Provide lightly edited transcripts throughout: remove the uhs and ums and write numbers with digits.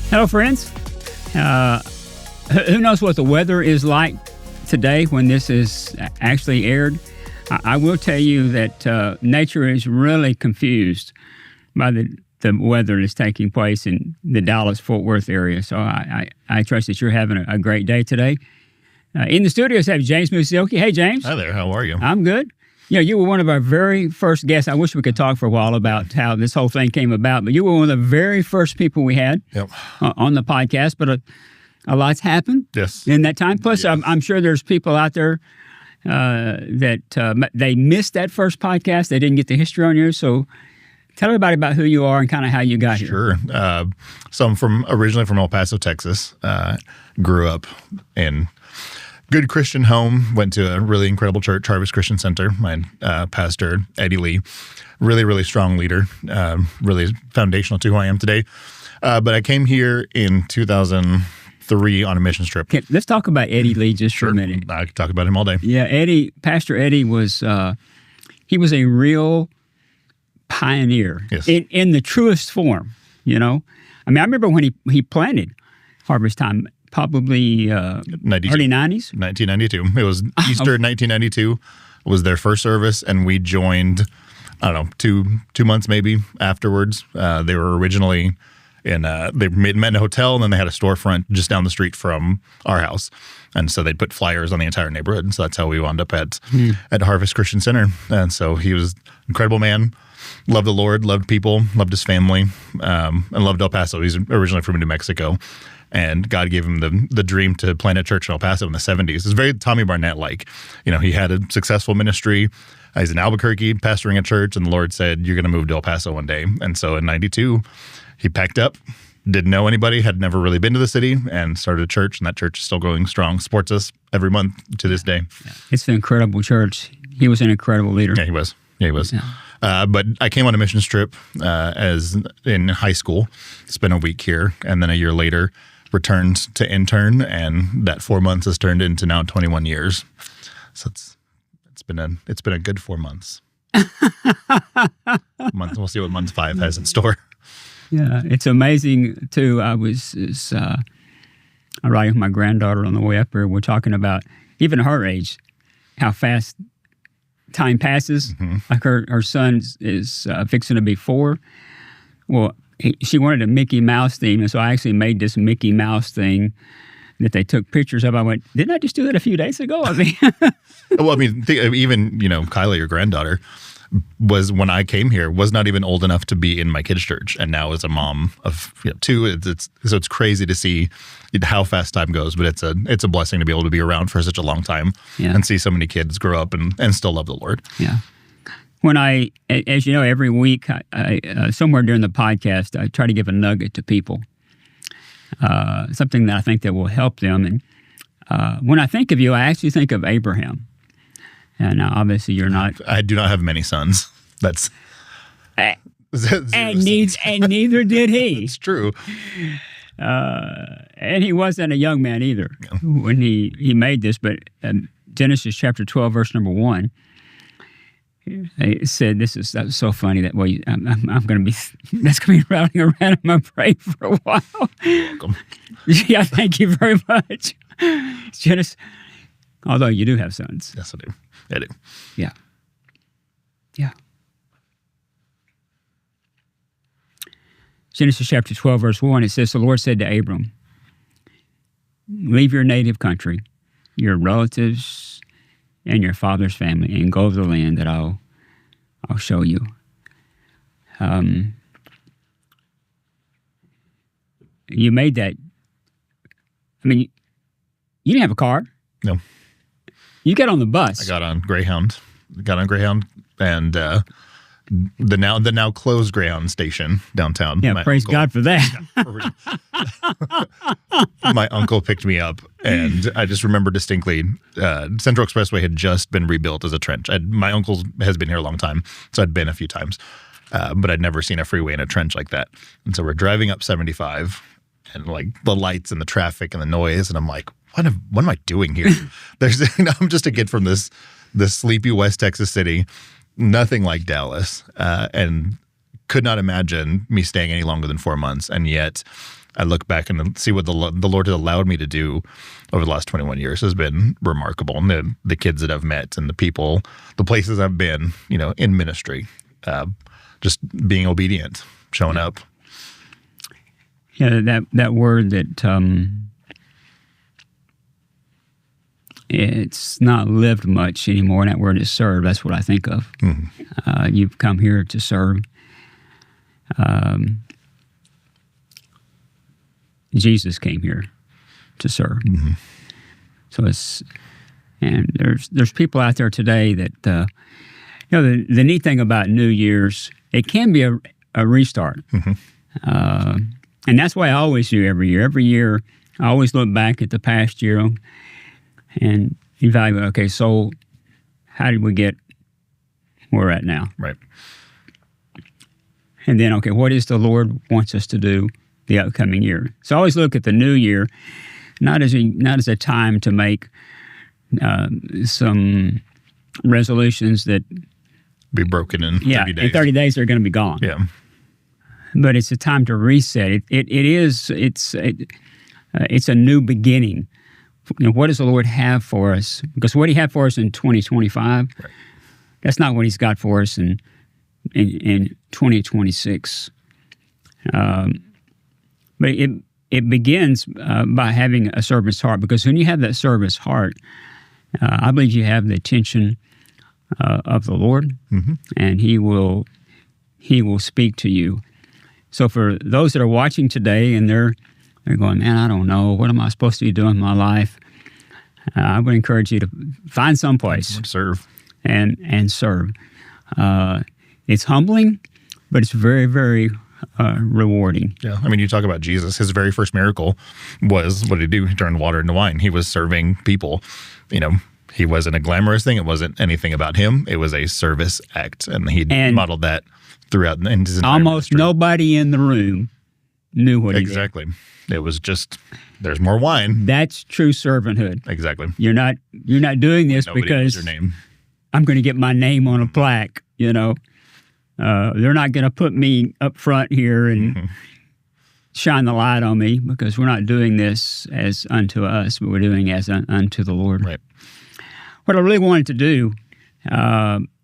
Hello, friends. Who knows what the weather is like today when this is actually aired? I will tell you that nature is really confused by the weather that's taking place in the Dallas-Fort Worth area. So I trust that you're having a great day today. In the studios, I have James Musyoki. Hey, James. Hi there. How are you? I'm good. You know, you were one of our very first guests. I wish we could talk for a while about how this whole thing came about, but you were one of the very first people we had on the podcast. But a lot's happened in that time. Plus, I'm sure there's people out there that they missed that first podcast. They didn't get the history on you. So tell everybody about who you are and kind of how you got here. Sure. So I'm originally from El Paso, Texas. Grew up in good Christian home, went to a really incredible church, Harvest Christian Center. My pastor, Eddie Lee, really, really strong leader, really foundational to who I am today. But I came here in 2003 on a missions trip. Okay, let's talk about Eddie Lee just for a minute. I could talk about him all day. Yeah, Pastor Eddie was, he was a real pioneer in the truest form, you know. I mean, I remember when he planted Harvest Time, probably early 90s? 1992. It was Easter 1992 was their first service, and we joined, I don't know, two months maybe afterwards. They were originally they met in a hotel, and then they had a storefront just down the street from our house. And so they'd put flyers on the entire neighborhood. And so that's how we wound up at Harvest Christian Center. And so he was an incredible man, loved the Lord, loved people, loved his family, and loved El Paso. He's originally from New Mexico. And God gave him the dream to plant a church in El Paso in the 70s. It's very Tommy Barnett-like. You know, he had a successful ministry. He's in Albuquerque pastoring a church, and the Lord said, you're going to move to El Paso one day. And so in 92, he packed up, didn't know anybody, had never really been to the city, and started a church, and that church is still going strong, supports us every month to this day. Yeah. It's an incredible church. He was an incredible leader. Yeah, he was. Yeah. But I came on a missions trip as in high school, spent a week here, and then a year later returned to intern, and that 4 months has turned into now 21 years. So it's been a good 4 months. We'll see what month 5 has in store. Yeah, it's amazing too. I was riding with my granddaughter on the way up here. We're talking about even her age, how fast time passes. Mm-hmm. Like her son is fixing to be 4. Well, she wanted a Mickey Mouse theme, and so I actually made this Mickey Mouse thing that they took pictures of. I went, didn't I just do that a few days ago? I mean, well, I mean, even Kylie, your granddaughter, was when I came here was not even old enough to be in my kids' church, and now is a mom of 2. So it's crazy to see how fast time goes, but it's a blessing to be able to be around for such a long time and see so many kids grow up and still love the Lord. Yeah. When as you know, every week, I somewhere during the podcast, I try to give a nugget to people, something that I think that will help them. And when I think of you, I actually think of Abraham. And obviously, you're not. I do not have many sons. That's and neither did he. It's true. And he wasn't a young man either when he made this. But Genesis chapter 12, verse number 1. It said, that was so funny that way. I'm going to be, that's going to be routing around in my brain for a while. Welcome. Yeah, thank you very much. Genesis, although you do have sons. Yes, I do. I do. Yeah. Yeah. Genesis chapter 12, verse 1, it says, the Lord said to Abram, leave your native country, your relatives, and your father's family, and go to the land that I'll show you. You made that. I mean, you didn't have a car. No. You got on the bus. I got on Greyhound, and the now closed Greyhound station downtown. Yeah, praise God for that. My uncle picked me up, and I just remember distinctly, Central Expressway had just been rebuilt as a trench. My uncle has been here a long time, so I'd been a few times, but I'd never seen a freeway in a trench like that. And so we're driving up 75, and like the lights and the traffic and the noise, and I'm like, what am I doing here? I'm just a kid from this sleepy West Texas city, nothing like Dallas, and could not imagine me staying any longer than 4 months. And yet I look back and see what the Lord has allowed me to do over the last 21 years has been remarkable. And the kids that I've met and the people, the places I've been, in ministry, just being obedient, showing up. Yeah, that word that it's not lived much anymore, and that word is serve. That's what I think of. Mm-hmm. You've come here to serve. Jesus came here to serve. Mm-hmm. So there's people out there today that the neat thing about New Year's, it can be a restart. Mm-hmm. And that's why I always do every year. Every year, I always look back at the past year and evaluate, okay, so how did we get where we're at now? Right. And then, okay, what is the Lord wants us to do the upcoming year? So I always look at the new year, not as a time to make some resolutions that be broken in 30 days. In 30 days they're going to be gone. Yeah. But it's a time to reset. It's a new beginning. What does the Lord have for us? Because what He had for us in 2025, right, that's not what He's got for us in 2026. But it begins by having a servant's heart. Because when you have that servant's heart, I believe you have the attention of the Lord, mm-hmm, and He will speak to you. So for those that are watching today and they're going, man, I don't know, what am I supposed to be doing in my life? I would encourage you to find some place serve and serve. It's humbling, but it's very, very rewarding. Yeah, I mean, you talk about Jesus. His very first miracle was, what did He do? He turned water into wine. He was serving people. He wasn't a glamorous thing. It wasn't anything about Him. It was a service act, and He modeled that throughout his entire almost ministry. Nobody in the room knew what He did. Exactly. It was just, there's more wine. That's true servanthood. Exactly. You're not doing this Nobody because knows your name. I'm going to get my name on a plaque. They're not going to put me up front here and mm-hmm, shine the light on me, because we're not doing this as unto us, but we're doing it as unto the Lord. Right. What I really wanted to do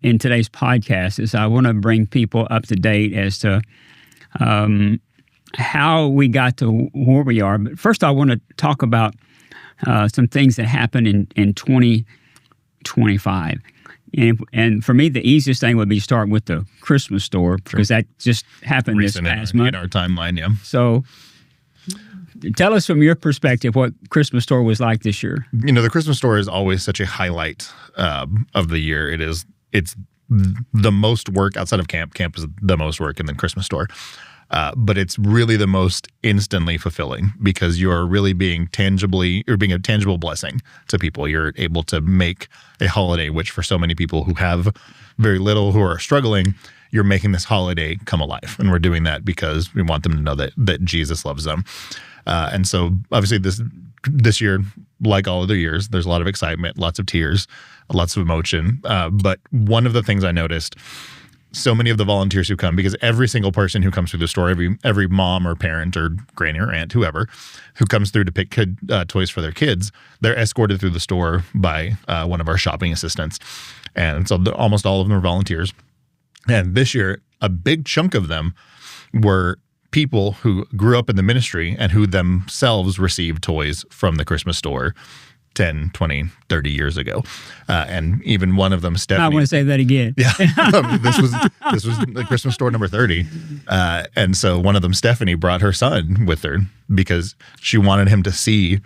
in today's podcast is I want to bring people up to date as to how we got to where we are. But first, I want to talk about some things that happened in 2025. And for me, the easiest thing would be to start with the Christmas store, because that just happened recent this past month. In our timeline, yeah. So tell us from your perspective what Christmas store was like this year. The Christmas store is always such a highlight of the year. It's the most work outside of camp. Camp is the most work, and then Christmas store. But it's really the most instantly fulfilling, because you're really being a tangible blessing to people. You're able to make a holiday, which for so many people who have very little, who are struggling, you're making this holiday come alive. And we're doing that because we want them to know that Jesus loves them. And so obviously this year, like all other years, there's a lot of excitement, lots of tears, lots of emotion. But one of the things I noticed, so many of the volunteers who come, because every single person who comes through the store, every mom or parent or granny or aunt, whoever, who comes through to pick toys for their kids, they're escorted through the store by one of our shopping assistants. And so almost all of them are volunteers. And this year, a big chunk of them were people who grew up in the ministry and who themselves received toys from the Christmas store 10, 20, 30 years ago. And even one of them, Stephanie. I want to say that again. Yeah. This was the Christmas store number 30. And so one of them, Stephanie, brought her son with her because she wanted him to see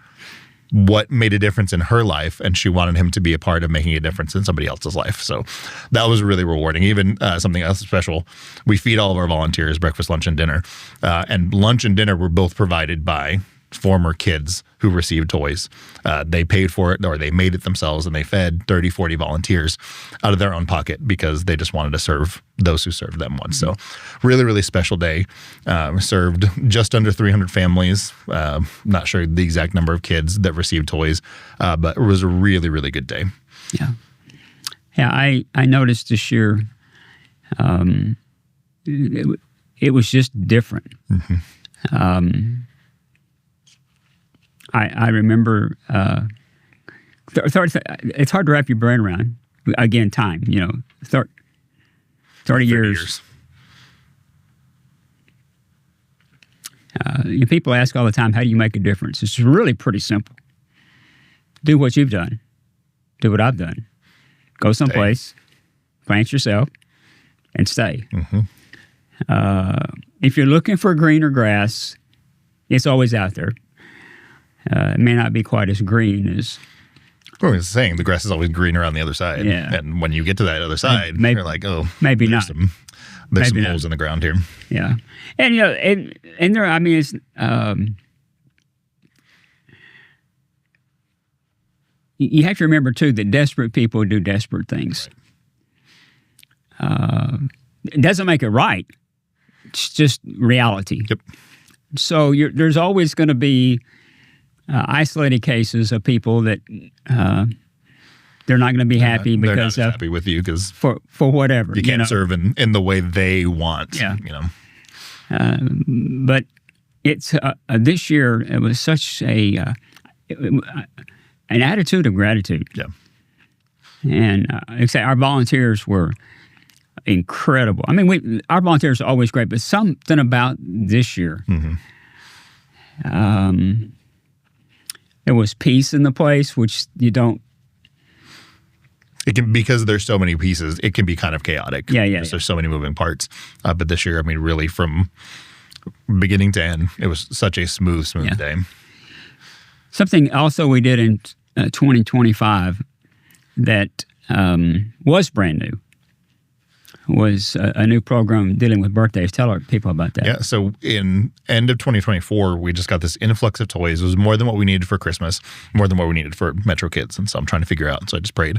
what made a difference in her life, and she wanted him to be a part of making a difference in somebody else's life. So that was really rewarding. Even something else special, we feed all of our volunteers breakfast, lunch, and dinner. And lunch and dinner were both provided by former kids who received toys. They paid for it, or they made it themselves, and they fed 30, 40 volunteers out of their own pocket because they just wanted to serve those who served them once. So really, really special day. We served just under 300 families. Not sure the exact number of kids that received toys, but it was a really, really good day. Yeah. Yeah, I noticed this year it was just different. Mm-hmm. I remember, it's hard to wrap your brain around. Again, time, 30 years. People ask all the time, how do you make a difference? It's really pretty simple. Do what you've done. Do what I've done. Go someplace, plant yourself, and stay. Mm-hmm. If you're looking for greener grass, it's always out there. It may not be quite as green as... Well, I was saying the grass is always greener on the other side. Yeah. And when you get to that other side, you're like, oh, maybe there's not. There's some holes in the ground here. Yeah. And, and there, I mean, it's... you have to remember, too, that desperate people do desperate things. Right. It doesn't make it right. It's just reality. Yep. So there's always going to be isolated cases of people that they're not going to be happy because they're not happy with you because for whatever you can't serve in the way they want. Yeah. But it's this year it was such an attitude of gratitude. Yeah. And our volunteers were incredible. I mean, our volunteers are always great, but something about this year. Mm-hmm. There was peace in the place, which you don't. It can, because there's so many pieces, it can be kind of chaotic. Yeah. There's so many moving parts. But this year, I mean, really from beginning to end, it was such a smooth day. Something also we did in 2025 that was brand new was a new program dealing with birthdays. Tell our people about that. Yeah, so in end of 2024, we just got this influx of toys. It was more than what we needed for Christmas, more than what we needed for Metro Kids. And so I'm trying to figure out. So I just prayed.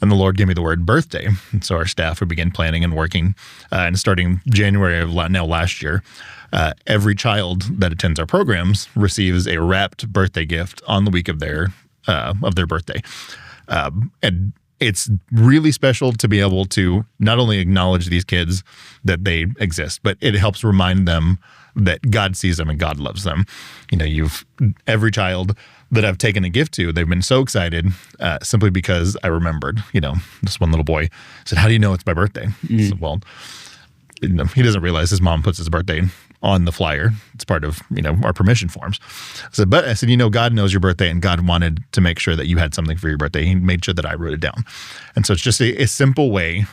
And the Lord gave me the word birthday. And so our staff would begin planning and working. And starting January of last year, every child that attends our programs receives a wrapped birthday gift on the week of their birthday. And it's really special to be able to not only acknowledge these kids that they exist, but it helps remind them that God sees them and God loves them. Every child that I've taken a gift to, they've been so excited simply because I remembered, this one little boy said, "How do you know it's my birthday?" Mm-hmm. I said, well, he doesn't realize his mom puts his birthday on the flyer. It's part of, our permission forms. I said, God knows your birthday, and God wanted to make sure that you had something for your birthday. He made sure that I wrote it down. And so it's just a simple way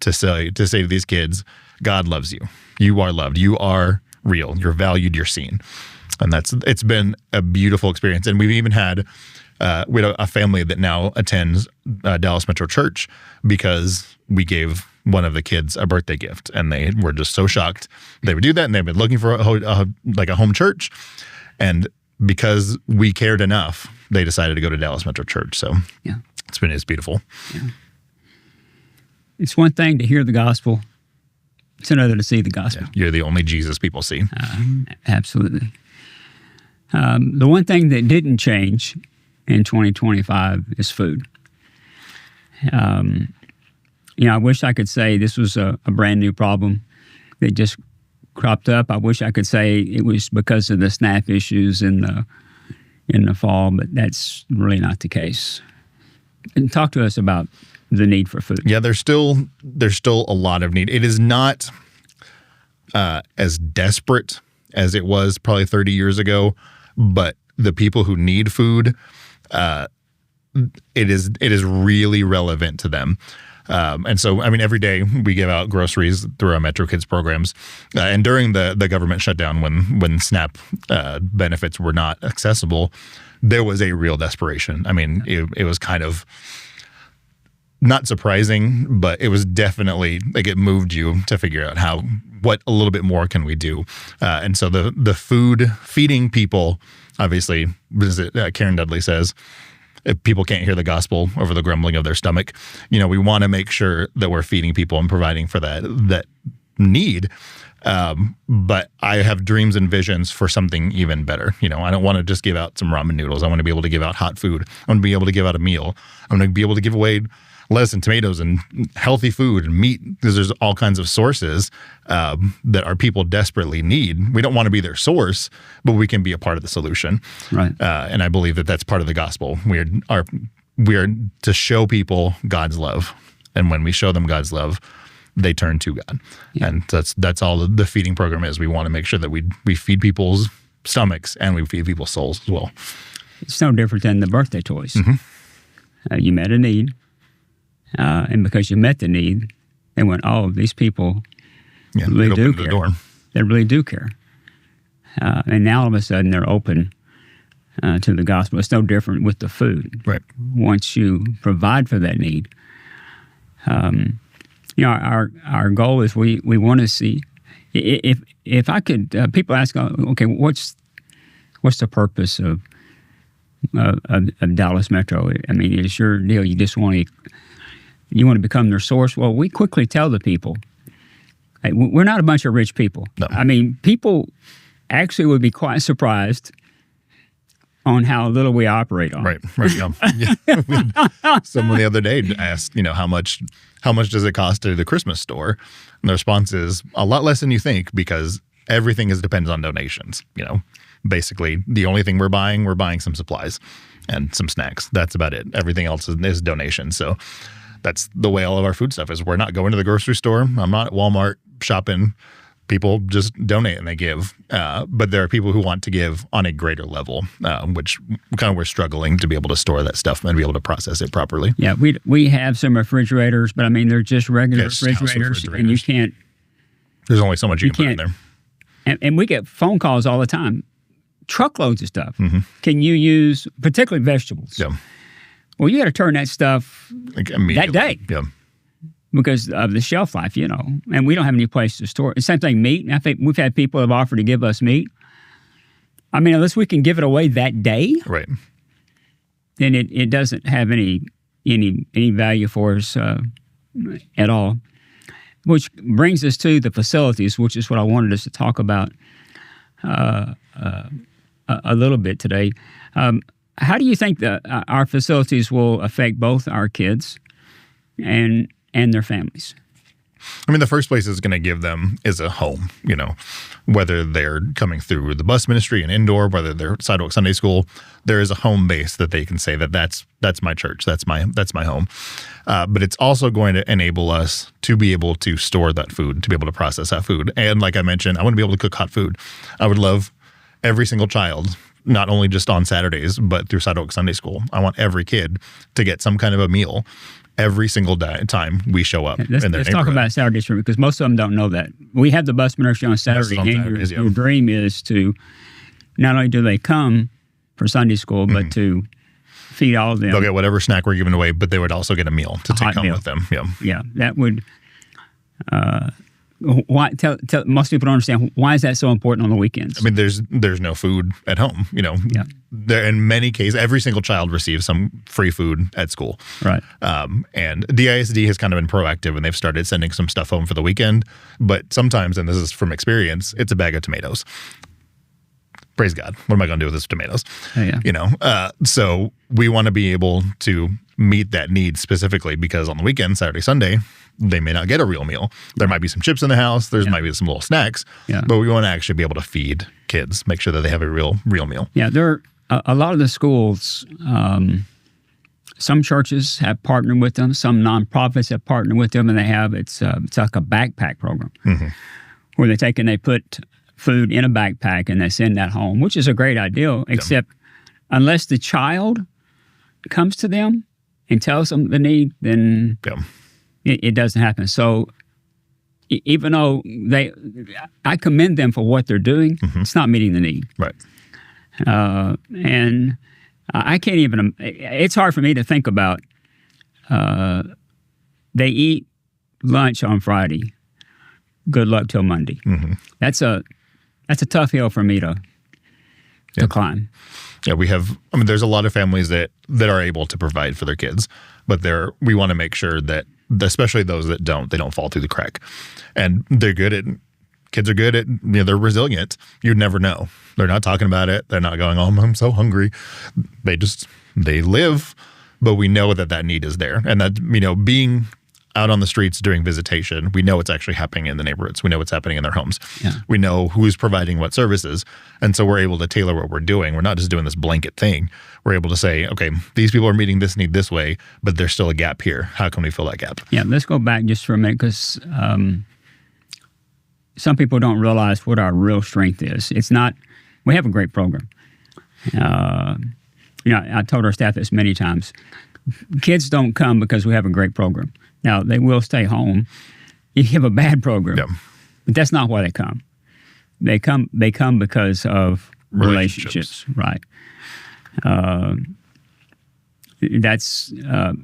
to say to these kids, God loves you. You are loved. You are real. You're valued. You're seen. And it's been a beautiful experience. And we've even had a family that now attends Dallas Metro Church because we gave one of the kids a birthday gift, and they were just so shocked they would do that, and they've been looking for a home church, and because we cared enough, they decided to go to Dallas Metro Church. So yeah, it's beautiful. Yeah. It's one thing to hear the gospel; it's another to see the gospel. Yeah, you're the only Jesus people see. Absolutely. The one thing that didn't change in 2025 is food. I wish I could say this was a brand new problem that just cropped up. I wish I could say it was because of the SNAP issues in the fall, but that's really not the case. And talk to us about the need for food. Yeah, there's still a lot of need. It is not as desperate as it was probably 30 years ago, but the people who need food, it is really relevant to them. And so, I mean, every day we give out groceries through our Metro Kids programs. And during the government shutdown, when SNAP benefits were not accessible, there was a real desperation. I mean, it was kind of not surprising, but it was definitely like it moved you to figure out what a little bit more can we do. And so the food feeding people, obviously, Karen Dudley says, if people can't hear the gospel over the grumbling of their stomach, we want to make sure that we're feeding people and providing for that need. But I have dreams and visions for something even better. I don't want to just give out some ramen noodles. I want to be able to give out hot food. I want to be able to give out a meal. I want to be able to give away lettuce and tomatoes and healthy food and meat, because there's all kinds of sources that our people desperately need. We don't want to be their source, but we can be a part of the solution. Right. And I believe that that's part of the gospel. We are to show people God's love. And when we show them God's love, they turn to God. Yeah. And that's all the feeding program is. We want to make sure that we feed people's stomachs and we feed people's souls as well. It's no different than the birthday toys. You met a need, and because you met the need, they went, oh, these people really do care. They really do care. And now all of a sudden they're open to the gospel. It's no different with the food. Right. Once you provide for that need, our goal is we want to see. If I could, people ask, okay, what's the purpose of Dallas Metro? I mean, it's your deal. You just want to become their source. Well, we quickly tell the people, hey, we're not a bunch of rich people. No. I mean, people actually would be quite surprised on how little we operate on. Right. Someone the other day asked, how much does it cost to the Christmas store? And the response is a lot less than you think, because everything depends on donations. Basically the only thing we're buying some supplies and some snacks. That's about it. Everything else is donations. So that's the way all of our food stuff is. We're not going to the grocery store. I'm not at Walmart shopping. People just donate and they give. But there are people who want to give on a greater level, which we're struggling to be able to store that stuff and be able to process it properly. Yeah, we have some refrigerators, but I mean, they're just regular refrigerators, and you can't. There's only so much you can put in there. And we get phone calls all the time, truckloads of stuff. Can you use, particularly vegetables? Yeah. Well, you got to turn that stuff that day. Yeah. Because of the shelf life, and we don't have any place to store it. Same thing, meat. I think we've had people have offered to give us meat. I mean, unless we can give it away that day, right? Then it doesn't have any value for us at all. Which brings us to the facilities, which is what I wanted us to talk about a little bit today. How do you think that our facilities will affect both our kids and their families? I mean, the first place it's going to give them is a home, whether they're coming through the bus ministry and indoor, whether they're Sidewalk Sunday School, there is a home base that they can say that's my church, that's my home. But it's also going to enable us to be able to store that food, to be able to process that food. And like I mentioned, I want to be able to cook hot food. I would love every single child, not only just on Saturdays, but through Sidewalk Sunday School. I want every kid to get some kind of a meal every single time we show up in their neighborhood. Let's talk about Saturdays, because most of them don't know that. We have the bus ministry on Saturday, and your dream is to, not only do they come for Sunday school, but to feed all of them. They'll get whatever snack we're giving away, but they would also get a meal to take home with them. Yeah. Yeah, that would... why? Tell most people don't understand, why is that so important on the weekends? I mean, there's no food at home. Yeah. There, in many cases, every single child receives some free food at school. Right. And DISD has kind of been proactive, and they've started sending some stuff home for the weekend. But sometimes, and this is from experience, it's a bag of tomatoes. Praise God. What am I going to do with this tomatoes? Yeah. So we want to be able to meet that need specifically, because on the weekend, Saturday, Sunday, they may not get a real meal. There might be some chips in the house. There might be some little snacks. Yeah. But we want to actually be able to feed kids, make sure that they have a real meal. Yeah. There are a lot of the schools, some churches have partnered with them. Some nonprofits have partnered with them, and they have, it's like a backpack program where they take and they put food in a backpack and they send that home, which is a great idea, except unless the child comes to them and tells them the need, then it doesn't happen. So even though I commend them for what they're doing, it's not meeting the need. Right. And I can't even, it's hard for me to think about, they eat lunch on Friday, good luck till Monday. That's a tough hill for me to climb. Yeah, there's a lot of families that are able to provide for their kids, but we want to make sure that, especially those that they don't fall through the crack. And kids are good at, they're resilient. You'd never know. They're not talking about it. They're not going, oh, I'm so hungry. They live. but we know that need is there. And that, being out on the streets doing visitation, we know what's actually happening in the neighborhoods. We know what's happening in their homes. Yeah. We know who's providing what services. And so we're able to tailor what we're doing. We're not just doing this blanket thing. We're able to say, okay, these people are meeting this need this way, but there's still a gap here. How can we fill that gap? Yeah, let's go back just for a minute, because some people don't realize what our real strength is. It's not, we have a great program. I told our staff this many times. Kids don't come because we have a great program. Now, they will stay home if you have a bad program, but that's not why they come. They come because of relationships, right? That's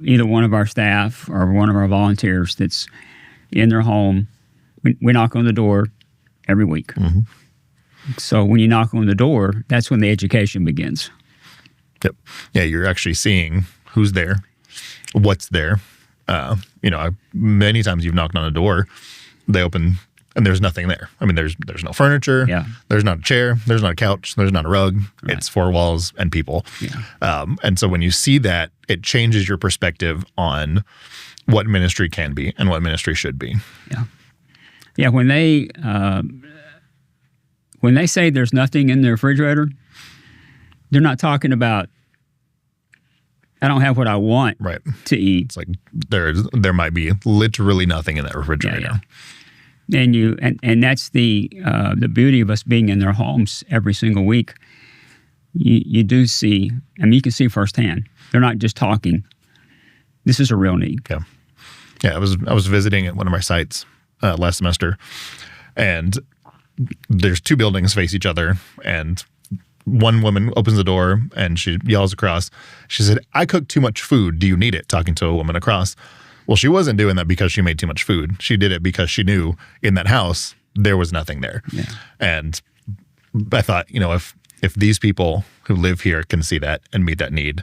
either one of our staff or one of our volunteers that's in their home. We knock on the door every week. Mm-hmm. So when you knock on the door, that's when the education begins. Yep. Yeah, you're actually seeing who's there, what's there. Many times you've knocked on a door, they open, and there's nothing there. I mean, there's no furniture. Yeah. There's not a chair. There's not a couch. There's not a rug. Right. It's four walls and people. Yeah. And so when you see that, it changes your perspective on what ministry can be and what ministry should be. Yeah. Yeah. When they say there's nothing in the refrigerator, they're not talking about, I don't have what I want to eat. It's like there might be literally nothing in that refrigerator. Yeah. And that's the beauty of us being in their homes every single week. You do see, you can see firsthand. They're not just talking. This is a real need. Yeah. Yeah. I was visiting at one of our sites last semester, and there's two buildings face each other, and one woman opens the door and she yells across. She said, "I cooked too much food. Do you need it?" Talking to a woman across. Well, she wasn't doing that because she made too much food. She did it because she knew in that house there was nothing there. Yeah. And I thought, if these people who live here can see that and meet that need,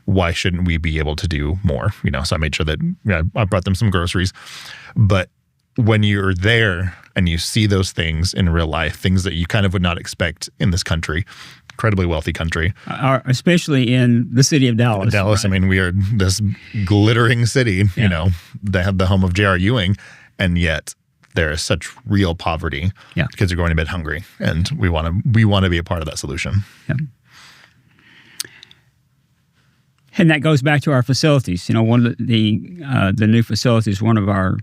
why shouldn't we be able to do more? So I made sure that I brought them some groceries. But when you're there and you see those things in real life, things that you kind of would not expect in this country, incredibly wealthy country. Especially in the city of Dallas. Dallas, right? We are this glittering city, they have the home of J.R. Ewing, and yet there is such real poverty. Yeah. Kids are going to bed hungry, and we want to be a part of that solution. Yeah. And that goes back to our facilities. One of the new facilities, one of our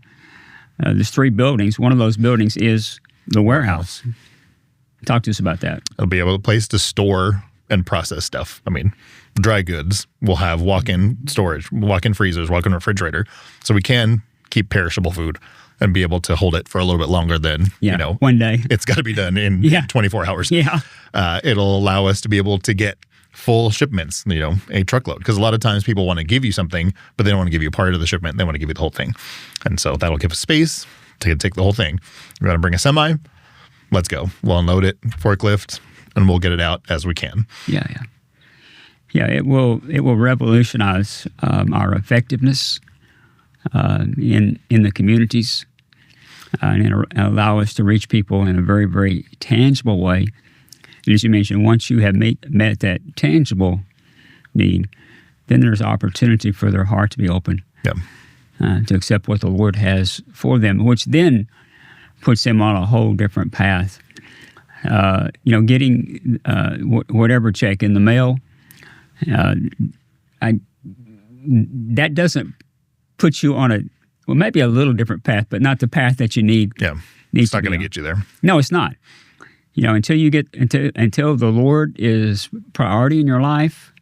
there's 3 buildings. One of those buildings is the warehouse. Talk to us about that. It'll be a place to store and process stuff. Dry goods will have walk-in storage, walk-in freezers, walk-in refrigerator. So we can keep perishable food and be able to hold it for a little bit longer than, one day. It's got to be done in 24 hours. Yeah. It'll allow us to be able to get full shipments, a truckload. Because a lot of times people want to give you something, but they don't want to give you part of the shipment. They want to give you the whole thing. And so that'll give us space to take the whole thing. We're going to bring a semi. Let's go. We'll unload it, forklift, and we'll get it out as we can. Yeah. It will revolutionize our effectiveness in the communities and allow us to reach people in a very, very tangible way. And as you mentioned, once you have met that tangible need, then there's opportunity for their heart to be open to accept what the Lord has for them, which then puts them on a whole different path. Getting whatever check in the mail, that doesn't put you on maybe a little different path, but not the path that you need. Yeah, it's not going to get you there. No, it's not. Until the Lord is priority in your life,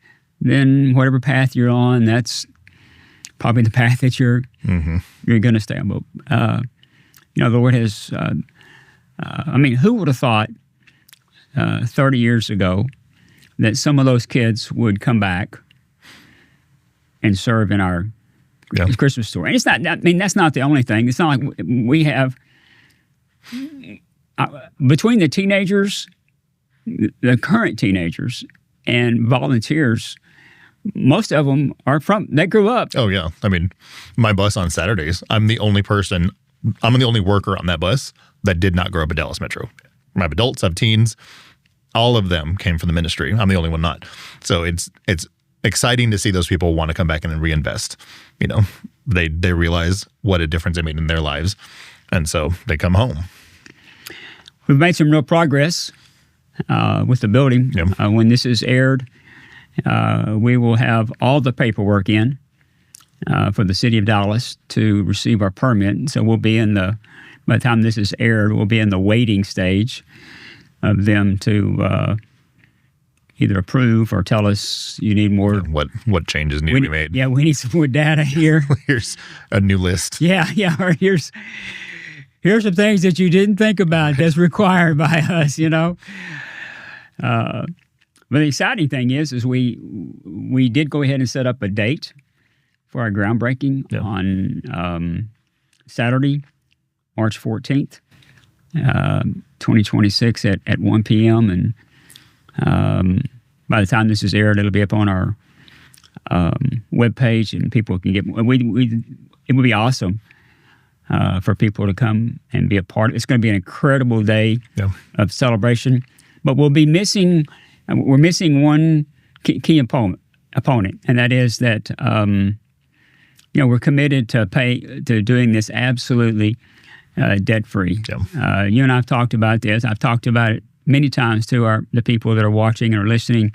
then whatever path you're on, that's probably the path that you're going to stay on. But the Lord has. Who would have thought 30 years ago that some of those kids would come back and serve in our Christmas store? And it's not. That's not the only thing. It's not like we have. Between the teenagers, the current teenagers, and volunteers, most of them they grew up. Oh, yeah. My bus on Saturdays, I'm the only worker on that bus that did not grow up in Dallas Metro. My adults have teens. All of them came from the ministry. I'm the only one not. So it's exciting to see those people want to come back in and reinvest. You know, they realize what a difference it made in their lives, and so they come home. We've made some real progress with the building. Yep. When this is aired, we will have all the paperwork in for the city of Dallas to receive our permit. So we'll be by the time this is aired, we'll be in the waiting stage of them to either approve or tell us you need more. What changes need to be made. Yeah, we need some more data here. Here's a new list. Yeah. Or here's some things that you didn't think about that's required by us, you know. But the exciting thing is we did go ahead and set up a date for our groundbreaking on Saturday, March 14th, 2026 at 1 p.m. And by the time this is aired, it'll be up on our webpage, and people can get. It would be awesome for people to come and be a part of it. It's going to be an incredible day of celebration, but we're missing one key opponent, and that is that we're committed to doing this absolutely debt-free. You and I have talked about this. I've talked about it many times to the people that are watching and are listening.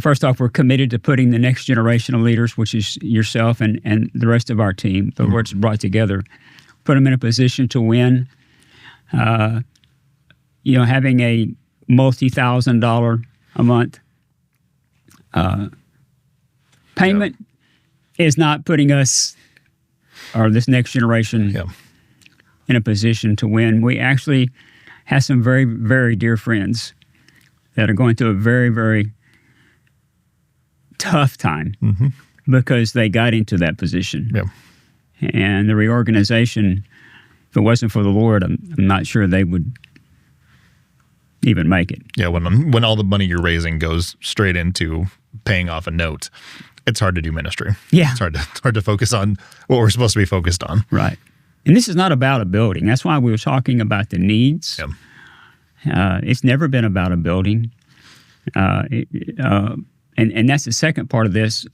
First off, we're committed to putting the next generation of leaders, which is yourself and the rest of our team, the Lord's brought together, put them in a position to win. Having a multi-$1,000 a month payment is not putting us or this next generation in a position to win. We actually have some very, very dear friends that are going through a very, very tough time because they got into that position. And the reorganization, if it wasn't for the Lord, I'm not sure they would even make it. Yeah, when all the money you're raising goes straight into paying off a note, it's hard to do ministry. Yeah. It's hard to focus on what we're supposed to be focused on. Right. And this is not about a building. That's why we were talking about the needs. It's never been about a building. And that's the second part of this.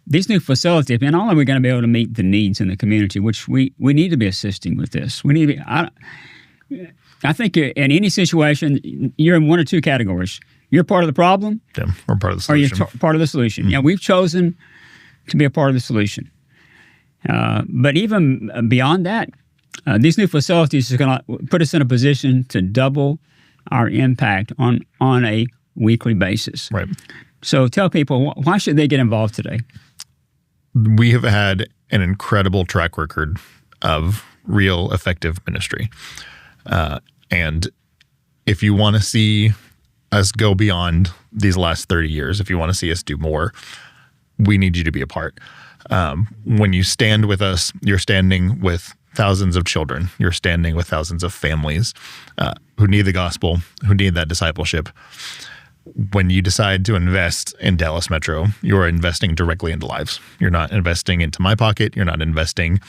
These new facilities, not only are we going to be able to meet the needs in the community, which we need to be assisting with this. We need to be, I think in any situation, you're in one or two categories. You're part of the problem, or part of the solution. Or you're part of the solution. Yeah, we've chosen to be a part of the solution. But even beyond that, these new facilities are going to put us in a position to double our impact on a weekly basis. Right. So tell people, why should they get involved today? We have had an incredible track record of real effective ministry. And if you want to see us go beyond these last 30 years, if you want to see us do more, we need you to be a part. When you stand with us, you're standing with thousands of children. You're standing with thousands of families who need the gospel, who need that discipleship. When you decide to invest in Dallas Metro, you're investing directly into lives. You're not investing into my pocket. You're not investing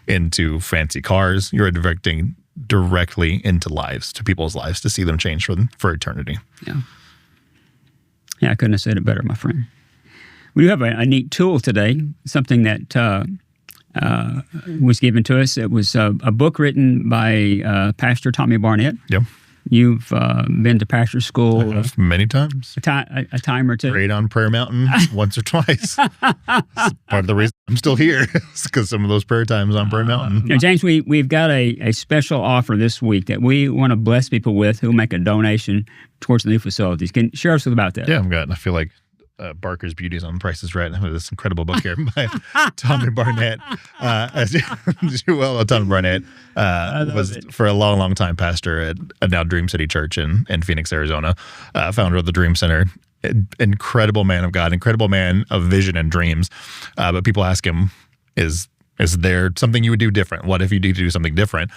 into fancy cars. You're investing directly into lives, to people's lives, to see them change for eternity. Yeah, I couldn't have said it better, my friend. We do have a neat tool today, something that was given to us. It was a book written by Pastor Tommy Barnett. You've been to pastor school many times, a time or two. Prayed on Prayer Mountain once or twice. Part of the reason I'm still here is because some of those prayer times on Prayer Mountain. Now, James, we've got a special offer this week that we want to bless people with who make a donation towards the new facilities. Can you share us about that? Yeah, I feel like Barker's Beauties on Price is Right. I have this incredible book here by Tommy Barnett. As you well know, Tommy Barnett was for a long, long time pastor at now Dream City Church in Phoenix, Arizona, founder of the Dream Center. Incredible man of God, incredible man of vision and dreams. But people ask him, is there something you would do different? What if you do something different?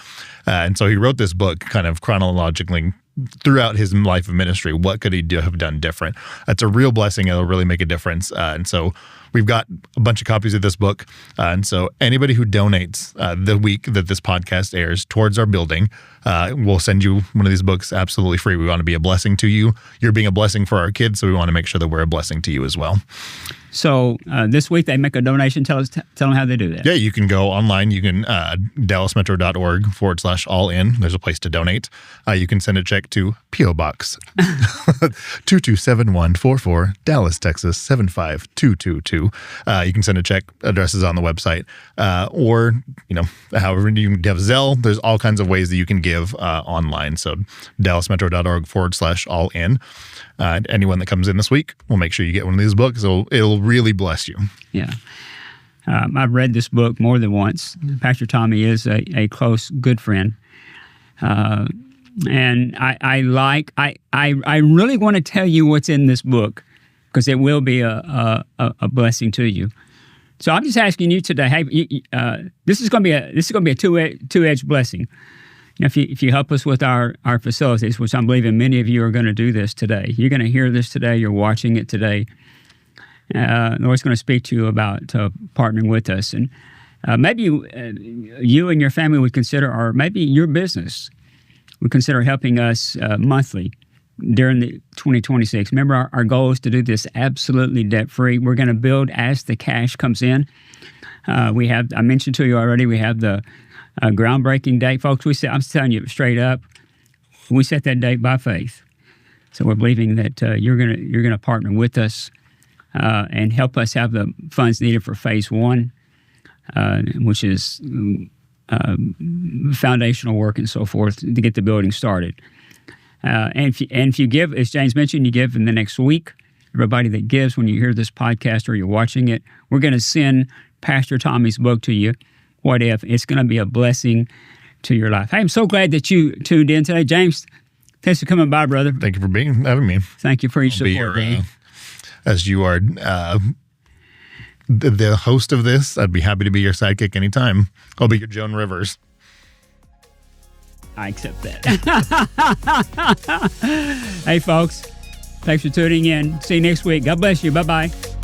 And so he wrote this book kind of chronologically throughout his life of ministry. What could he have done different? That's a real blessing. It'll really make a difference. And so we've got a bunch of copies of this book. And so anybody who donates the week that this podcast airs towards our building, we'll send you one of these books absolutely free. We want to be a blessing to you. You're being a blessing for our kids, so we want to make sure that we're a blessing to you as well. So this week they make a donation. Tell them how they do that. Yeah, you can go online. You can dallasmetro.org/all-in. There's a place to donate. You can send a check to P.O. Box 227144, Dallas, Texas 75222. You can send a check. Addresses on the website, or however you can give Zelle. There's all kinds of ways that you can give online. So dallasmetro.org/all-in. Anyone that comes in this week, we'll make sure you get one of these books. It'll really bless you. Yeah. I've read this book more than once. Pastor Tommy is a close, good friend. And I really want to tell you what's in this book, because it will be a blessing to you. So I'm just asking you today, hey, this is going to be a two-edged blessing. If you help us with our facilities, which I'm believing many of you are going to do this today. You're going to hear this today. You're watching it today. The Lord's going to speak to you about partnering with us. And maybe you and your family would consider, or maybe your business would consider helping us monthly during the 2026. Remember, our goal is to do this absolutely debt-free. We're going to build as the cash comes in. I mentioned to you already, we have the groundbreaking date, folks. I'm telling you straight up, we set that date by faith. So we're believing that you're gonna partner with us and help us have the funds needed for phase 1, which is foundational work and so forth to get the building started. And if you give, as James mentioned, you give in the next week. Everybody that gives, when you hear this podcast or you're watching it, we're going to send Pastor Tommy's book to you. What if? It's going to be a blessing to your life. Hey, I'm so glad that you tuned in today. James, thanks for coming by, brother. Thank you for having me. Thank you for your support. As you are the host of this, I'd be happy to be your sidekick anytime. I'll be your Joan Rivers. I accept that. Hey, folks, thanks for tuning in. See you next week. God bless you. Bye-bye.